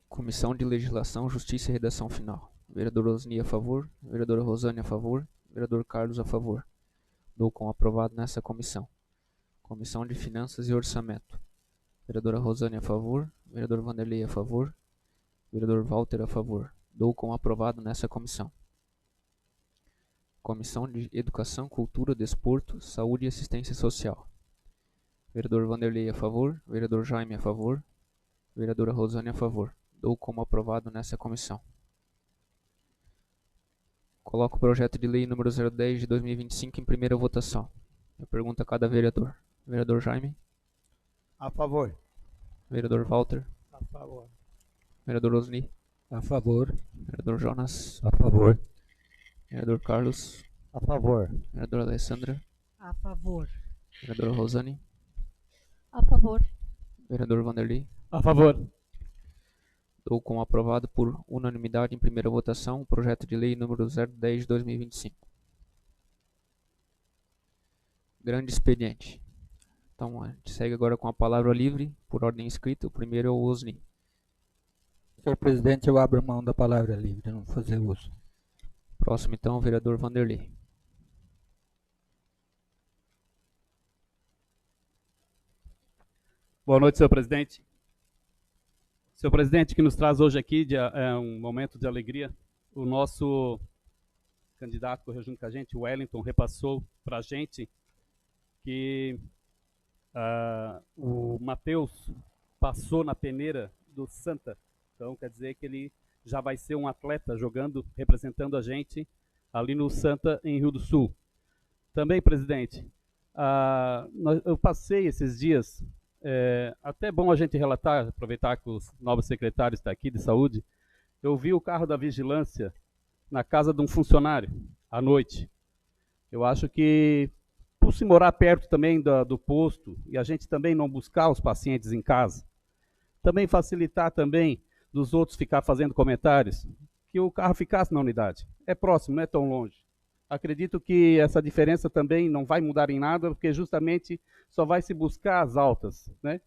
Speaker 1: Comissão de Legislação, Justiça e Redação Final. Vereador Osni a favor, vereadora Rosane a favor, vereador Carlos a favor. Dou como aprovado nessa comissão. Comissão de Finanças e Orçamento. Vereadora Rosane a favor, vereador Vanderlei a favor, vereador Walter a favor. Dou como aprovado nessa comissão. Comissão de Educação, Cultura, Desporto, Saúde e Assistência Social. Vereador Vanderlei a favor, vereador Jaime a favor, vereadora Rosane a favor. Dou como aprovado nessa comissão. Coloco o projeto de lei número 010 de 2025 em primeira votação. Eu pergunto a cada vereador. Vereador Jaime?
Speaker 5: A favor.
Speaker 1: Vereador Walter.
Speaker 5: A favor.
Speaker 1: Vereador Osni.
Speaker 7: A favor.
Speaker 1: Vereador Jonas.
Speaker 7: A favor.
Speaker 1: Vereador Carlos.
Speaker 5: A favor.
Speaker 1: Vereadora Alessandra.
Speaker 8: A favor.
Speaker 1: Vereadora Rosane.
Speaker 6: A favor.
Speaker 1: Vereador Vanderlei.
Speaker 3: A favor.
Speaker 1: Dou como aprovado por unanimidade em primeira votação o projeto de lei número 010 de 2025. Grande expediente. Então, a gente segue agora com a palavra livre, por ordem escrita. O primeiro é o Osni.
Speaker 7: Senhor presidente, eu abro mão da palavra livre, não vou fazer uso.
Speaker 1: Próximo, então, o vereador Vanderlei.
Speaker 3: Boa noite, senhor presidente. Senhor presidente, que nos traz hoje aqui é um momento de alegria. O nosso candidato que correu junto com a gente, o Wellington, repassou para a gente que o Matheus passou na peneira do Santa. Então, quer dizer que ele já vai ser um atleta jogando, representando a gente ali no Santa, em Rio do Sul. Também, presidente, eu passei esses dias, até bom a gente relatar, aproveitar que os novos secretários estão aqui de saúde, eu vi o carro da vigilância na casa de um funcionário, à noite. Eu acho que, por se morar perto também do posto, e a gente também não buscar os pacientes em casa, também facilitar também dos outros ficar fazendo comentários, que o carro ficasse na unidade. É próximo, não é tão longe. Acredito que essa diferença também não vai mudar em nada, porque justamente só vai se buscar as altas, né?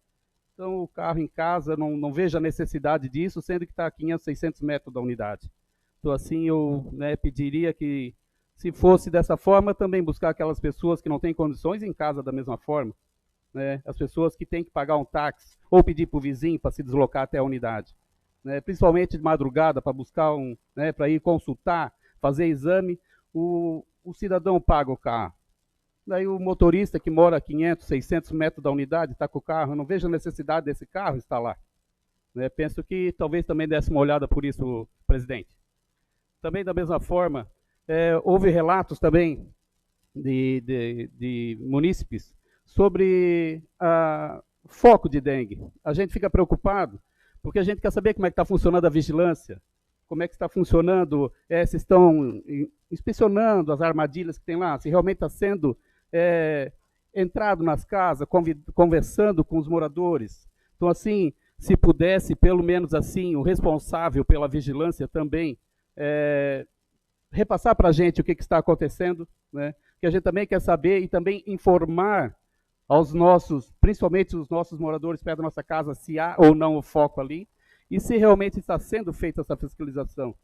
Speaker 3: Então, o carro em casa, não vejo a necessidade disso, sendo que está a 500, 600 metros da unidade. Então, assim, eu pediria que, se fosse dessa forma, também buscar aquelas pessoas que não têm condições em casa da mesma forma, né? As pessoas que têm que pagar um táxi ou pedir para o vizinho para se deslocar até a unidade, né? Principalmente de madrugada, para buscar para ir consultar, fazer exame, o cidadão paga o carro. Daí o motorista que mora a 500, 600 metros da unidade está com o carro, eu não vejo a necessidade desse carro estar lá, né? Penso que talvez também desse uma olhada por isso, presidente. Também da mesma forma, houve relatos também de munícipes sobre foco de dengue. A gente fica preocupado porque a gente quer saber como é que está funcionando a vigilância, como é que está funcionando, se estão inspecionando as armadilhas que tem lá, se realmente está sendo entrado nas casas, conversando com os moradores. Então, assim, se pudesse, pelo menos assim, o responsável pela vigilância também repassar para a gente o que está acontecendo, né? Que a gente também quer saber e também informar aos nossos, principalmente os nossos moradores perto da nossa casa, se há ou não o foco ali e se realmente está sendo feita essa fiscalização.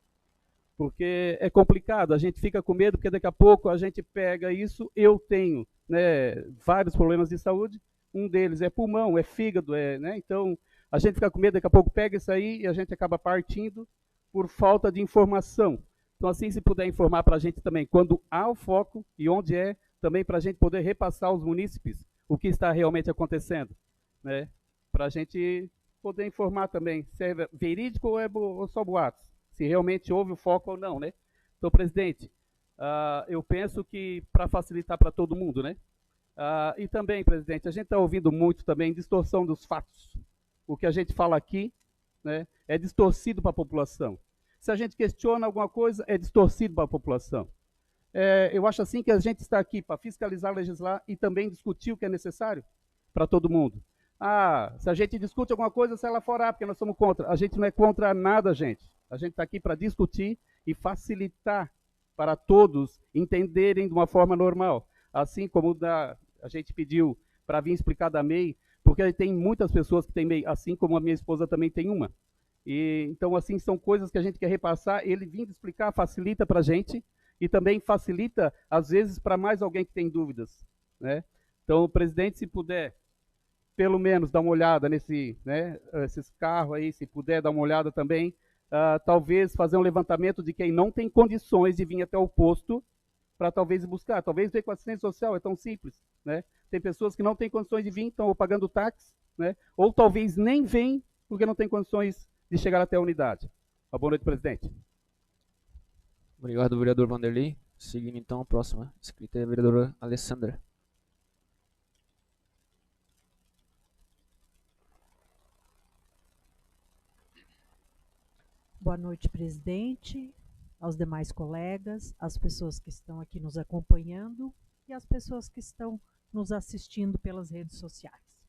Speaker 3: Porque é complicado, a gente fica com medo, porque daqui a pouco a gente pega isso. Eu tenho, né, vários problemas de saúde, um deles é pulmão, é fígado, né? Então a gente fica com medo, daqui a pouco pega isso aí e a gente acaba partindo por falta de informação. Então, assim, se puder informar para a gente também quando há o foco e onde também para a gente poder repassar aos munícipes o que está realmente acontecendo, né? Para a gente poder informar também se é verídico ou só boatos, se realmente houve o foco ou não, né? Então, presidente, eu penso que para facilitar para todo mundo, né? E também, presidente, a gente está ouvindo muito também distorção dos fatos. O que a gente fala aqui, né, é distorcido para a população. Se a gente questiona alguma coisa, é distorcido para a população. Eu acho assim que a gente está aqui para fiscalizar, legislar e também discutir o que é necessário para todo mundo. Se a gente discute alguma coisa, sai lá fora, porque nós somos contra. A gente não é contra nada, gente. A gente está aqui para discutir e facilitar para todos entenderem de uma forma normal. Assim como a gente pediu para vir explicar da MEI, porque tem muitas pessoas que têm MEI, assim como a minha esposa também tem uma. Então, assim, são coisas que a gente quer repassar, ele vindo explicar facilita para a gente e também facilita, às vezes, para mais alguém que tem dúvidas, né? Então, o presidente, se puder, pelo menos, dar uma olhada esses carros aí, se puder dar uma olhada também, talvez fazer um levantamento de quem não tem condições de vir até o posto para talvez buscar. Talvez ver com a assistência social, é tão simples, né? Tem pessoas que não têm condições de vir, estão pagando táxi, né? Ou talvez nem vêm porque não tem condições de chegar até a unidade. Uma boa noite, presidente.
Speaker 1: Obrigado, vereador Vanderlei. Seguindo então a próxima inscrita é a vereadora Alessandra.
Speaker 8: Boa noite, presidente, aos demais colegas, às pessoas que estão aqui nos acompanhando e às pessoas que estão nos assistindo pelas redes sociais.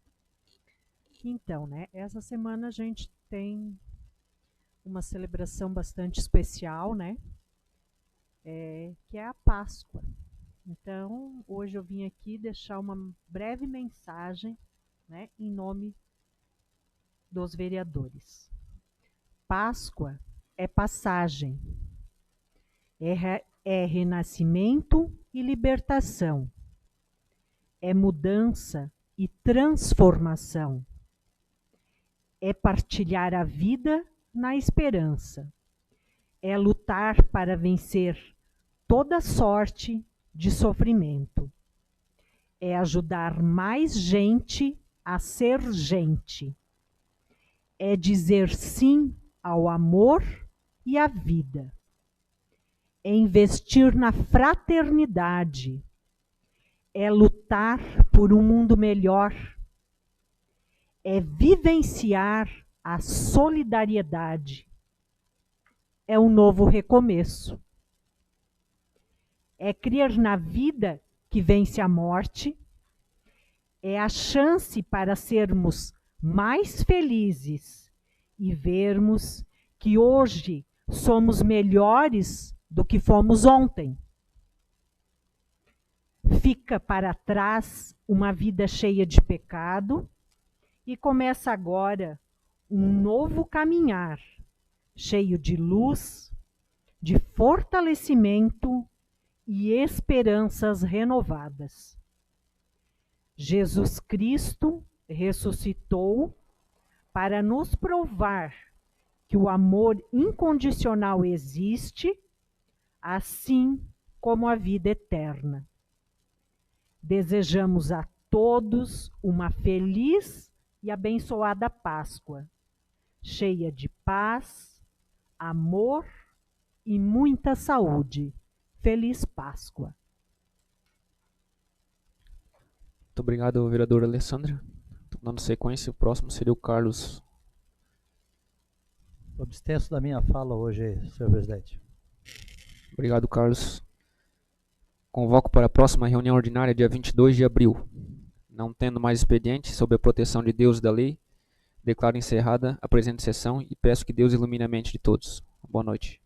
Speaker 8: Então, né, essa semana a gente tem uma celebração bastante especial, né, que é a Páscoa. Então, hoje eu vim aqui deixar uma breve mensagem, né, em nome dos vereadores. Páscoa é passagem, é renascimento e libertação, é mudança e transformação, é partilhar a vida na esperança, é lutar para vencer toda sorte de sofrimento, é ajudar mais gente a ser gente, é dizer sim ao amor e à vida, é investir na fraternidade, é lutar por um mundo melhor, é vivenciar a solidariedade, é um novo recomeço, é crer na vida que vence a morte, é a chance para sermos mais felizes e vermos que hoje somos melhores do que fomos ontem. Fica para trás uma vida cheia de pecado e começa agora um novo caminhar, cheio de luz, de fortalecimento e esperanças renovadas. Jesus Cristo ressuscitou para nos provar que o amor incondicional existe, assim como a vida eterna. Desejamos a todos uma feliz e abençoada Páscoa, cheia de paz, amor e muita saúde. Feliz Páscoa.
Speaker 1: Muito obrigado, vereadora Alessandra. Dando sequência, o próximo seria o Carlos.
Speaker 5: Eu abstenço da minha fala hoje, senhor presidente.
Speaker 1: Obrigado, Carlos. Convoco para a próxima reunião ordinária, dia 22 de abril. Não tendo mais expediente sob a proteção de Deus e da lei, declaro encerrada a presente sessão e peço que Deus ilumine a mente de todos. Boa noite.